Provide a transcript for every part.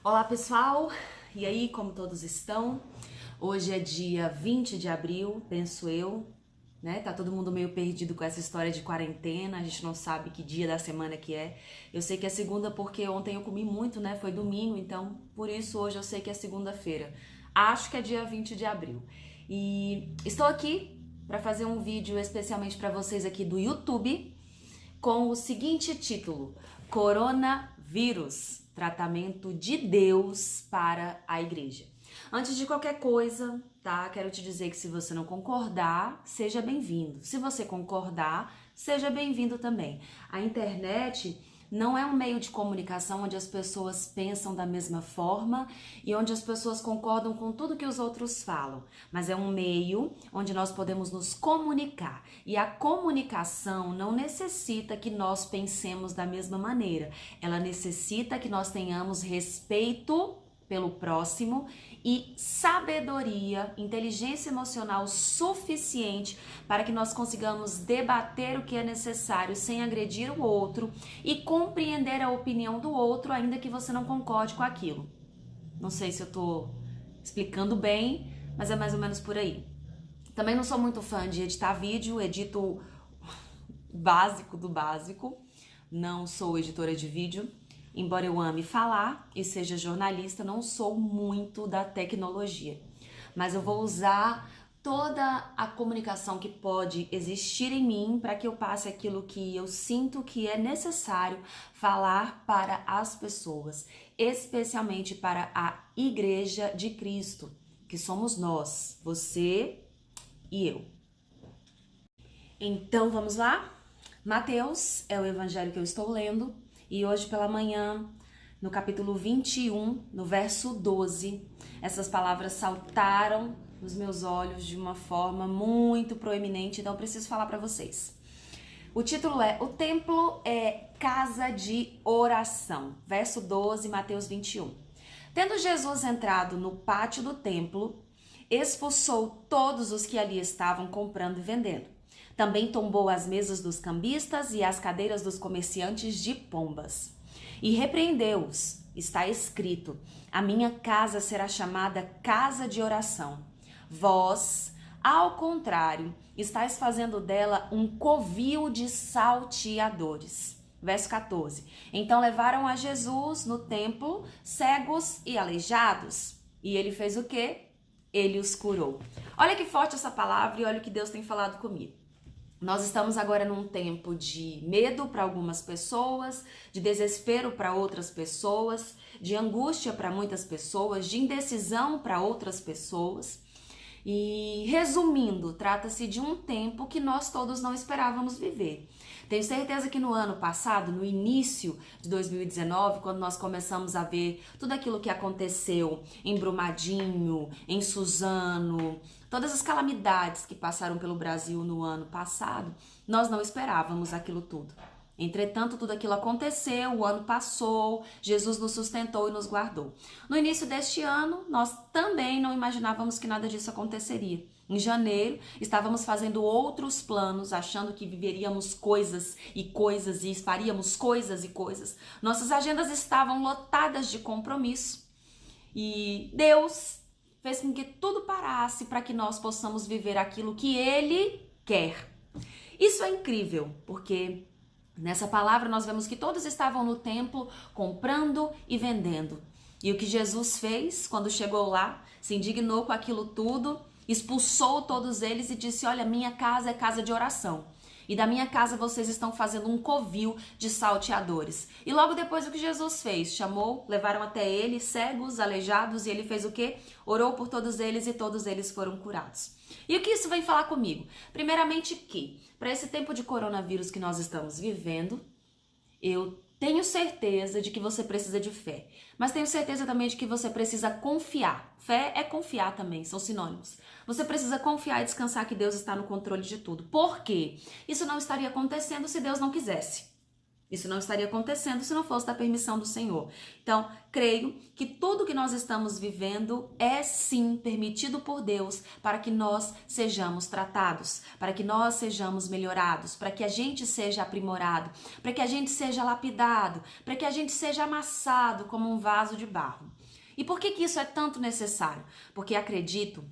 Olá pessoal, e aí, como todos estão? Hoje é dia 20 de abril, penso eu, né? Tá todo mundo meio perdido com essa história de quarentena, a gente não sabe que dia da semana que é. Eu sei que é segunda porque ontem eu comi muito, né? Foi domingo, então por isso hoje eu sei que é segunda-feira. Acho que é dia 20 de abril. E estou aqui para fazer um vídeo especialmente para vocês aqui do YouTube com o seguinte título: Coronavírus, tratamento de Deus para a igreja. Antes de qualquer coisa, tá? Quero te dizer que se você não concordar, seja bem-vindo. Se você concordar, seja bem-vindo também. A internet não é um meio de comunicação onde as pessoas pensam da mesma forma e onde as pessoas concordam com tudo que os outros falam, mas é um meio onde nós podemos nos comunicar. E a comunicação não necessita que nós pensemos da mesma maneira, ela necessita que nós tenhamos respeito pelo próximo e sabedoria, inteligência emocional suficiente para que nós consigamos debater o que é necessário sem agredir o outro e compreender a opinião do outro, ainda que você não concorde com aquilo. Não sei se eu tô explicando bem, mas é mais ou menos por aí. Também não sou muito fã de editar vídeo, edito o básico do básico. Não sou editora de vídeo. Embora eu ame falar e seja jornalista, não sou muito da tecnologia. Mas eu vou usar toda a comunicação que pode existir em mim para que eu passe aquilo que eu sinto que é necessário falar para as pessoas, especialmente para a Igreja de Cristo, que somos nós, você e eu. Então vamos lá? Mateus é o evangelho que eu estou lendo e hoje pela manhã, no capítulo 21, no verso 12, essas palavras saltaram nos meus olhos de uma forma muito proeminente, então eu preciso falar para vocês. O título é: O templo é casa de oração. Verso 12, Mateus 21. Tendo Jesus entrado no pátio do templo, expulsou todos os que ali estavam comprando e vendendo. Também tombou as mesas dos cambistas e as cadeiras dos comerciantes de pombas. E repreendeu-os. Está escrito: a minha casa será chamada casa de oração. Vós, ao contrário, estáis fazendo dela um covil de salteadores. Verso 14. Então levaram a Jesus no templo cegos e aleijados. E ele fez o quê? Ele os curou. Olha que forte essa palavra e olha o que Deus tem falado comigo. Nós estamos agora num tempo de medo para algumas pessoas, de desespero para outras pessoas, de angústia para muitas pessoas, de indecisão para outras pessoas. E resumindo, trata-se de um tempo que nós todos não esperávamos viver. Tenho certeza que no ano passado, no início de 2019, quando nós começamos a ver tudo aquilo que aconteceu em Brumadinho, em Suzano, todas as calamidades que passaram pelo Brasil no ano passado, nós não esperávamos aquilo tudo. Entretanto, tudo aquilo aconteceu, o ano passou, Jesus nos sustentou e nos guardou. No início deste ano, nós também não imaginávamos que nada disso aconteceria. Em janeiro, estávamos fazendo outros planos, achando que viveríamos coisas e faríamos coisas e coisas. Nossas agendas estavam lotadas de compromisso. E Deus fez com que tudo parasse para que nós possamos viver aquilo que Ele quer. Isso é incrível, porque nessa palavra nós vemos que todos estavam no templo comprando e vendendo. E o que Jesus fez quando chegou lá, se indignou com aquilo tudo, expulsou todos eles e disse: olha, minha casa é casa de oração. E da minha casa vocês estão fazendo um covil de salteadores. E logo depois o que Jesus fez? Chamou, levaram até ele cegos, aleijados, e ele fez o quê? Orou por todos eles e todos eles foram curados. E o que isso vem falar comigo? Primeiramente que, para esse tempo de coronavírus que nós estamos vivendo, eu tenho certeza de que você precisa de fé, mas tenho certeza também de que você precisa confiar. Fé é confiar também, são sinônimos. Você precisa confiar e descansar que Deus está no controle de tudo. Por quê? Isso não estaria acontecendo se Deus não quisesse. Isso não estaria acontecendo se não fosse da permissão do Senhor. Então, creio que tudo que nós estamos vivendo é sim permitido por Deus para que nós sejamos tratados, para que nós sejamos melhorados, para que a gente seja aprimorado, para que a gente seja lapidado, para que a gente seja amassado como um vaso de barro. E por que isso é tanto necessário? Porque acredito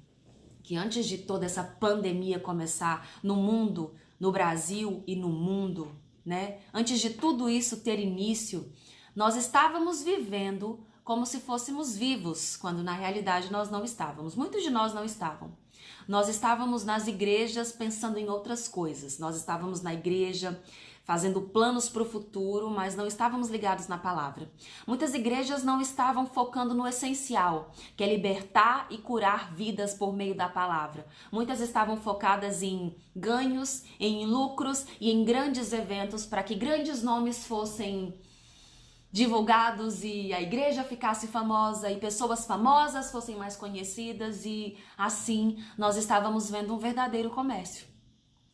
que antes de toda essa pandemia começar no mundo, no Brasil e no mundo, né? Antes de tudo isso ter início, nós estávamos vivendo como se fôssemos vivos, quando na realidade nós não estávamos. Muitos de nós não estavam. Nós estávamos nas igrejas pensando em outras coisas. Nós estávamos na igreja fazendo planos para o futuro, mas não estávamos ligados na palavra. Muitas igrejas não estavam focando no essencial, que é libertar e curar vidas por meio da palavra. Muitas estavam focadas em ganhos, em lucros e em grandes eventos para que grandes nomes fossem divulgados e a igreja ficasse famosa e pessoas famosas fossem mais conhecidas, e assim nós estávamos vendo um verdadeiro comércio.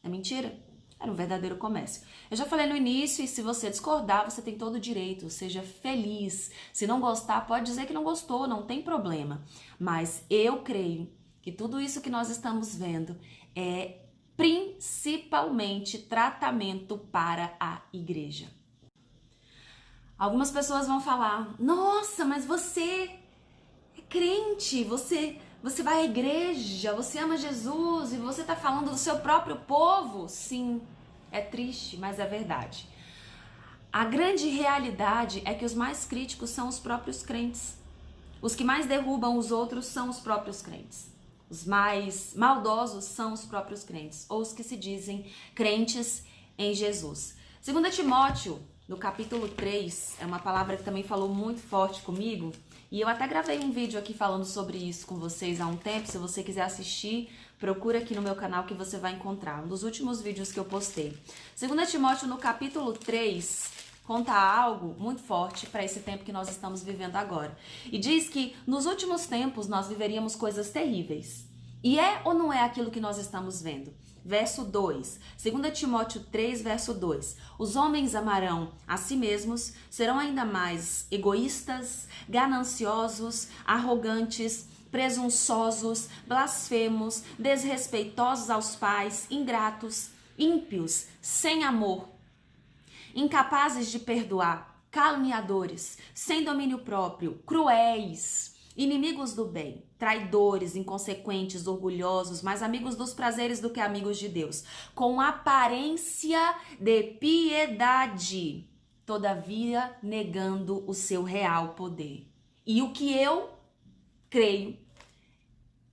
É mentira? Era um verdadeiro comércio. Eu já falei no início, e se você discordar, você tem todo o direito, seja feliz. Se não gostar, pode dizer que não gostou, não tem problema. Mas eu creio que tudo isso que nós estamos vendo é principalmente tratamento para a igreja. Algumas pessoas vão falar: nossa, mas você é crente, você vai à igreja, você ama Jesus e você está falando do seu próprio povo. Sim, é triste, mas é verdade. A grande realidade é que os mais críticos são os próprios crentes. Os que mais derrubam os outros são os próprios crentes. Os mais maldosos são os próprios crentes, ou os que se dizem crentes em Jesus. 2 Timóteo, no capítulo 3, é uma palavra que também falou muito forte comigo, e eu até gravei um vídeo aqui falando sobre isso com vocês há um tempo. Se você quiser assistir, procura aqui no meu canal que você vai encontrar um dos últimos vídeos que eu postei. 2 Timóteo, no capítulo 3, conta algo muito forte para esse tempo que nós estamos vivendo agora. E diz que nos últimos tempos nós viveríamos coisas terríveis. E é ou não é aquilo que nós estamos vendo? Verso 2, 2 Timóteo 3, verso 2. Os homens amarão a si mesmos, serão ainda mais egoístas, gananciosos, arrogantes, presunçosos, blasfemos, desrespeitosos aos pais, ingratos, ímpios, sem amor, incapazes de perdoar, caluniadores, sem domínio próprio, cruéis, inimigos do bem, traidores, inconsequentes, orgulhosos, mais amigos dos prazeres do que amigos de Deus, com aparência de piedade, todavia negando o seu real poder. E o que eu creio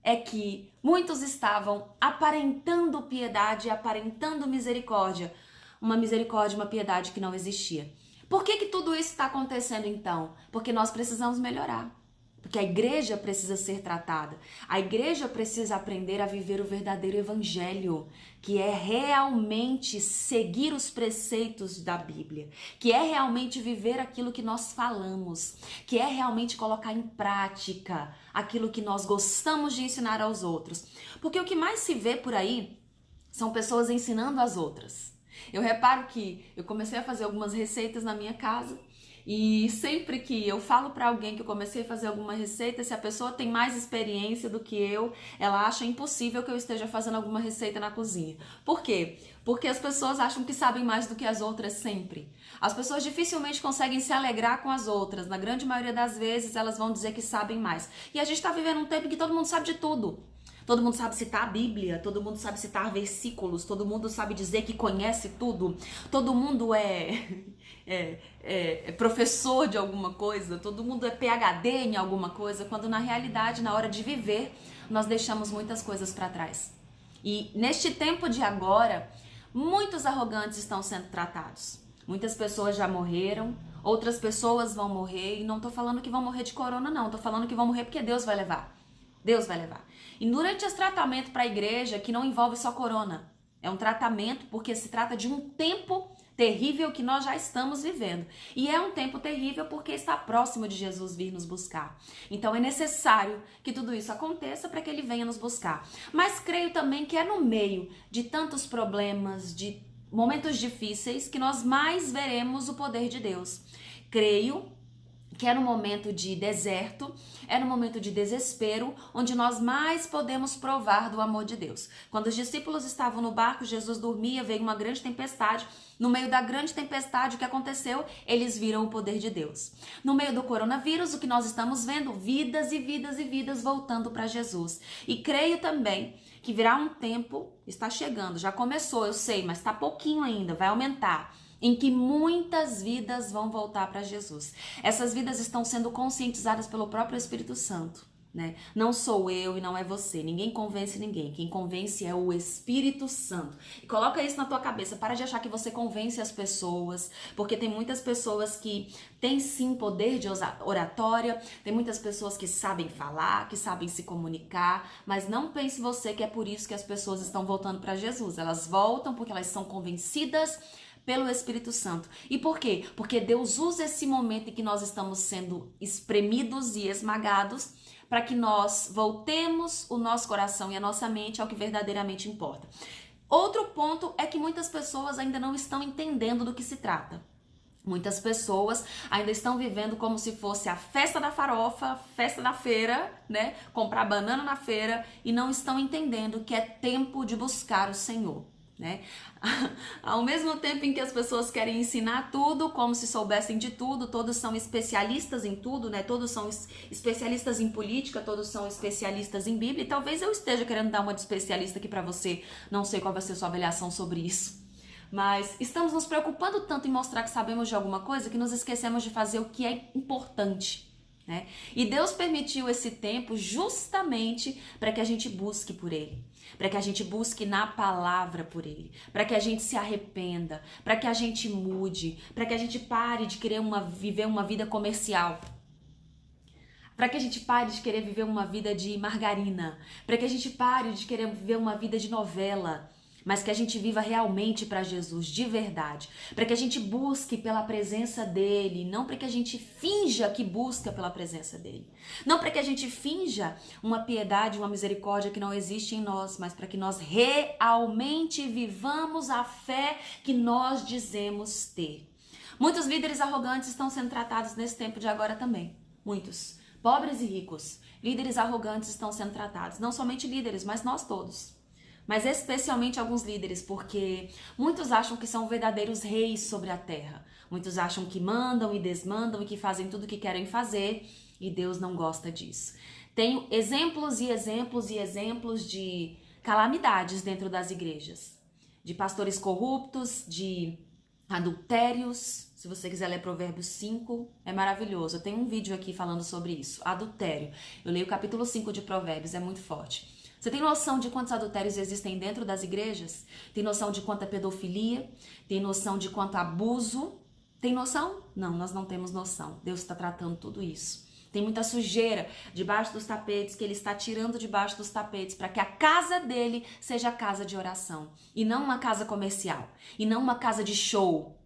é que muitos estavam aparentando piedade, aparentando misericórdia, uma piedade que não existia. Por que tudo isso está acontecendo então? Porque nós precisamos melhorar. Porque a igreja precisa ser tratada. A igreja precisa aprender a viver o verdadeiro evangelho, que é realmente seguir os preceitos da Bíblia, que é realmente viver aquilo que nós falamos, que é realmente colocar em prática aquilo que nós gostamos de ensinar aos outros. Porque o que mais se vê por aí são pessoas ensinando as outras. Eu reparo que eu comecei a fazer algumas receitas na minha casa, e sempre que eu falo para alguém que eu comecei a fazer alguma receita, se a pessoa tem mais experiência do que eu, ela acha impossível que eu esteja fazendo alguma receita na cozinha. Por quê? Porque as pessoas acham que sabem mais do que as outras sempre. As pessoas dificilmente conseguem se alegrar com as outras. Na grande maioria das vezes, elas vão dizer que sabem mais. E a gente está vivendo um tempo em que todo mundo sabe de tudo. Todo mundo sabe citar a Bíblia, todo mundo sabe citar versículos, todo mundo sabe dizer que conhece tudo, todo mundo é professor de alguma coisa, todo mundo é PhD em alguma coisa, quando na realidade, na hora de viver, nós deixamos muitas coisas para trás. E neste tempo de agora, muitos arrogantes estão sendo tratados. Muitas pessoas já morreram, outras pessoas vão morrer, e não tô falando que vão morrer de corona não, tô falando que vão morrer porque Deus vai levar. Deus vai levar. E durante esse tratamento para a igreja, que não envolve só corona, é um tratamento porque se trata de um tempo terrível que nós já estamos vivendo. E é um tempo terrível porque está próximo de Jesus vir nos buscar. Então é necessário que tudo isso aconteça para que ele venha nos buscar. Mas creio também que é no meio de tantos problemas, de momentos difíceis que nós mais veremos o poder de Deus. Creio que é no momento de deserto, é no momento de desespero, onde nós mais podemos provar do amor de Deus. Quando os discípulos estavam no barco, Jesus dormia, veio uma grande tempestade. No meio da grande tempestade, o que aconteceu? Eles viram o poder de Deus. No meio do coronavírus, o que nós estamos vendo? Vidas e vidas e vidas voltando para Jesus. E creio também que virá um tempo, está chegando, já começou, eu sei, mas está pouquinho ainda, vai aumentar, em que muitas vidas vão voltar para Jesus. Essas vidas estão sendo conscientizadas pelo próprio Espírito Santo, né? Não sou eu e não é você. Ninguém convence ninguém. Quem convence é o Espírito Santo. E coloca isso na tua cabeça. Para de achar que você convence as pessoas, porque tem muitas pessoas que têm sim poder de oratória, tem muitas pessoas que sabem falar, que sabem se comunicar, mas não pense você que é por isso que as pessoas estão voltando para Jesus. Elas voltam porque elas são convencidas pelo Espírito Santo. E por quê? Porque Deus usa esse momento em que nós estamos sendo espremidos e esmagados para que nós voltemos o nosso coração e a nossa mente ao que verdadeiramente importa. Outro ponto é que muitas pessoas ainda não estão entendendo do que se trata. Muitas pessoas ainda estão vivendo como se fosse a festa da farofa, festa da feira, né? Comprar banana na feira, e não estão entendendo que é tempo de buscar o Senhor, né? Ao mesmo tempo em que as pessoas querem ensinar tudo como se soubessem de tudo, todos são especialistas em tudo, né? Todos são especialistas em política, todos são especialistas em Bíblia, e talvez eu esteja querendo dar uma de especialista aqui pra você, não sei qual vai ser a sua avaliação sobre isso. Mas estamos nos preocupando tanto em mostrar que sabemos de alguma coisa que nos esquecemos de fazer o que é importante, né? E Deus permitiu esse tempo justamente para que a gente busque por Ele, para que a gente busque na palavra por Ele, para que a gente se arrependa, para que a gente mude, para que a gente pare de querer viver uma vida comercial, para que a gente pare de querer viver uma vida de margarina, para que a gente pare de querer viver uma vida de novela, mas que a gente viva realmente para Jesus, de verdade, para que a gente busque pela presença dele, não para que a gente finja que busca pela presença dele, não para que a gente finja uma piedade, uma misericórdia que não existe em nós, mas para que nós realmente vivamos a fé que nós dizemos ter. Muitos líderes arrogantes estão sendo tratados nesse tempo de agora também, muitos, pobres e ricos, líderes arrogantes estão sendo tratados, não somente líderes, mas nós todos. Mas especialmente alguns líderes, porque muitos acham que são verdadeiros reis sobre a terra. Muitos acham que mandam e desmandam e que fazem tudo o que querem fazer, e Deus não gosta disso. Tenho exemplos e exemplos e exemplos de calamidades dentro das igrejas. De pastores corruptos, de adultérios. Se você quiser ler Provérbios 5, é maravilhoso. Eu tenho um vídeo aqui falando sobre isso, adultério. Eu leio o capítulo 5 de Provérbios, é muito forte. Você tem noção de quantos adultérios existem dentro das igrejas? Tem noção de quanta pedofilia? Tem noção de quanto abuso? Tem noção? Não, nós não temos noção. Deus está tratando tudo isso. Tem muita sujeira debaixo dos tapetes que Ele está tirando debaixo dos tapetes para que a casa dele seja a casa de oração e não uma casa comercial e não uma casa de show.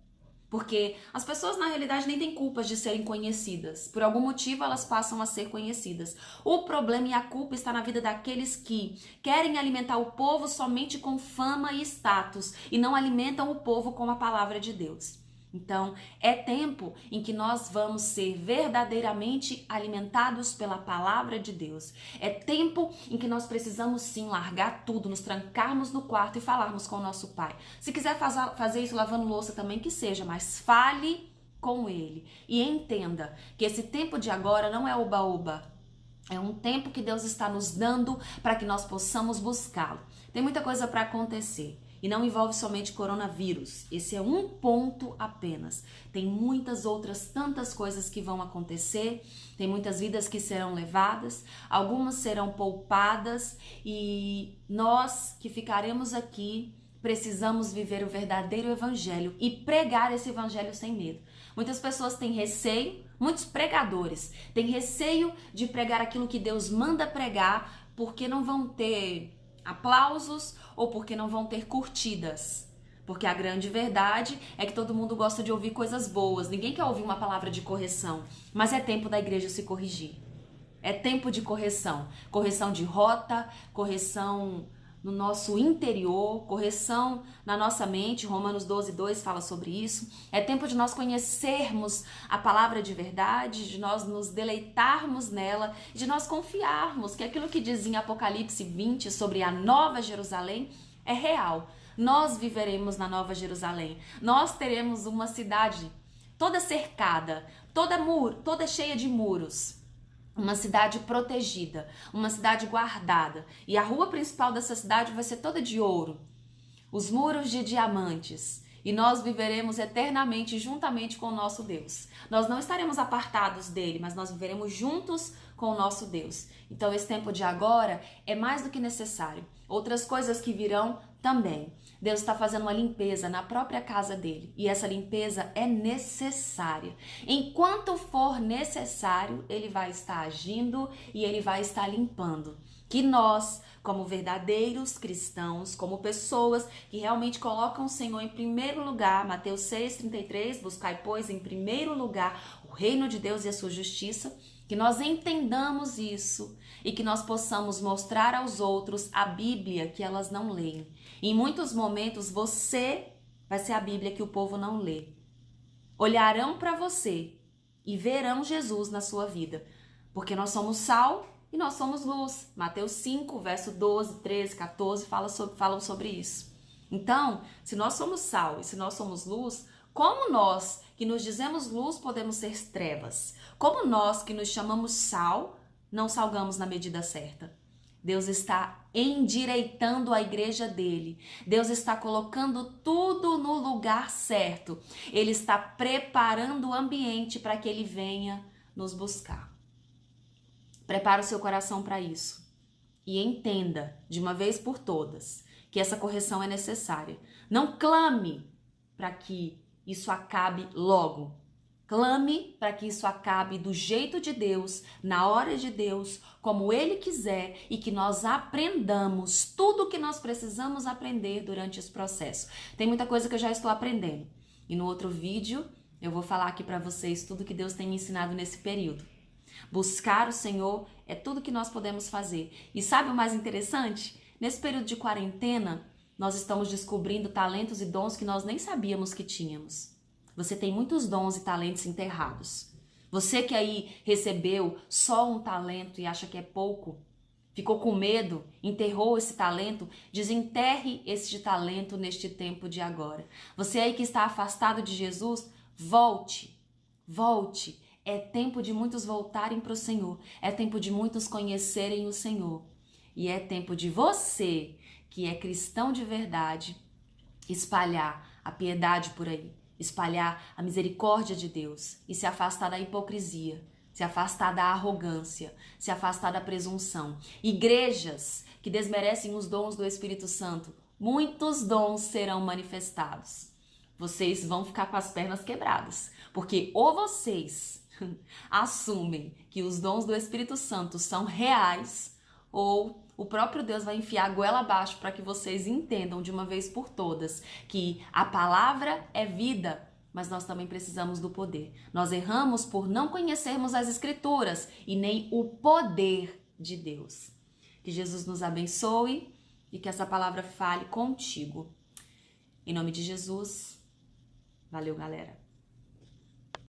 Porque as pessoas, na realidade, nem têm culpas de serem conhecidas. Por algum motivo, elas passam a ser conhecidas. O problema e a culpa está na vida daqueles que querem alimentar o povo somente com fama e status e não alimentam o povo com a palavra de Deus. Então, é tempo em que nós vamos ser verdadeiramente alimentados pela palavra de Deus. É tempo em que nós precisamos sim largar tudo, nos trancarmos no quarto e falarmos com o nosso Pai. Se quiser fazer isso lavando louça também, que seja, mas fale com Ele. E entenda que esse tempo de agora não é oba-oba. É um tempo que Deus está nos dando para que nós possamos buscá-lo. Tem muita coisa para acontecer. E não envolve somente coronavírus. Esse é um ponto apenas. Tem muitas outras tantas coisas que vão acontecer. Tem muitas vidas que serão levadas. Algumas serão poupadas. E nós que ficaremos aqui precisamos viver o verdadeiro evangelho e pregar esse evangelho sem medo. Muitas pessoas têm receio, muitos pregadores têm receio de pregar aquilo que Deus manda pregar, porque não vão ter aplausos ou porque não vão ter curtidas. Porque a grande verdade é que todo mundo gosta de ouvir coisas boas. Ninguém quer ouvir uma palavra de correção. Mas é tempo da igreja se corrigir. É tempo de correção. Correção de rota, correção no nosso interior, correção na nossa mente. Romanos 12:2 fala sobre isso. É tempo de nós conhecermos a palavra de verdade, de nós nos deleitarmos nela, de nós confiarmos que aquilo que diz em Apocalipse 20 sobre a Nova Jerusalém é real. Nós viveremos na Nova Jerusalém. Nós teremos uma cidade toda cercada, toda cheia de muros. Uma cidade protegida, uma cidade guardada. E a rua principal dessa cidade vai ser toda de ouro. Os muros de diamantes. E nós viveremos eternamente juntamente com o nosso Deus. Nós não estaremos apartados dele, mas nós viveremos juntos com o nosso Deus. Então esse tempo de agora é mais do que necessário. Outras coisas que virão também. Deus está fazendo uma limpeza na própria casa dele. E essa limpeza é necessária. Enquanto for necessário, ele vai estar agindo e ele vai estar limpando. Que nós, como verdadeiros cristãos, como pessoas que realmente colocam o Senhor em primeiro lugar, Mateus 6,33, buscai, pois, em primeiro lugar o reino de Deus e a sua justiça, que nós entendamos isso e que nós possamos mostrar aos outros a Bíblia que elas não leem. Em muitos momentos você vai ser a Bíblia que o povo não lê. Olharão para você e verão Jesus na sua vida, porque nós somos sal e nós somos luz. Mateus 5, verso 12, 13, 14 falam sobre isso. Então, se nós somos sal e se nós somos luz, como nós que nos dizemos luz podemos ser trevas? Como nós que nos chamamos sal não salgamos na medida certa? Deus está endireitando a igreja dele. Deus está colocando tudo no lugar certo. Ele está preparando o ambiente para que ele venha nos buscar. Prepara o seu coração para isso. E entenda, de uma vez por todas, que essa correção é necessária. Não clame para que isso acabe logo. Clame para que isso acabe do jeito de Deus, na hora de Deus, como Ele quiser, e que nós aprendamos tudo o que nós precisamos aprender durante esse processo. Tem muita coisa que eu já estou aprendendo. E no outro vídeo eu vou falar aqui para vocês tudo que Deus tem me ensinado nesse período. Buscar o Senhor é tudo que nós podemos fazer. E sabe o mais interessante? Nesse período de quarentena, nós estamos descobrindo talentos e dons que nós nem sabíamos que tínhamos. Você tem muitos dons e talentos enterrados. Você que aí recebeu só um talento e acha que é pouco, ficou com medo, enterrou esse talento, desenterre este talento neste tempo de agora. Você aí que está afastado de Jesus, volte, volte. É tempo de muitos voltarem para o Senhor. É tempo de muitos conhecerem o Senhor. E é tempo de você, que é cristão de verdade, espalhar a piedade por aí. Espalhar a misericórdia de Deus e se afastar da hipocrisia, se afastar da arrogância, se afastar da presunção. Igrejas que desmerecem os dons do Espírito Santo, muitos dons serão manifestados. Vocês vão ficar com as pernas quebradas, porque ou vocês assumem que os dons do Espírito Santo são reais, ou o próprio Deus vai enfiar a goela abaixo para que vocês entendam de uma vez por todas que a palavra é vida, mas nós também precisamos do poder. Nós erramos por não conhecermos as Escrituras e nem o poder de Deus. Que Jesus nos abençoe e que essa palavra fale contigo. Em nome de Jesus, valeu, galera.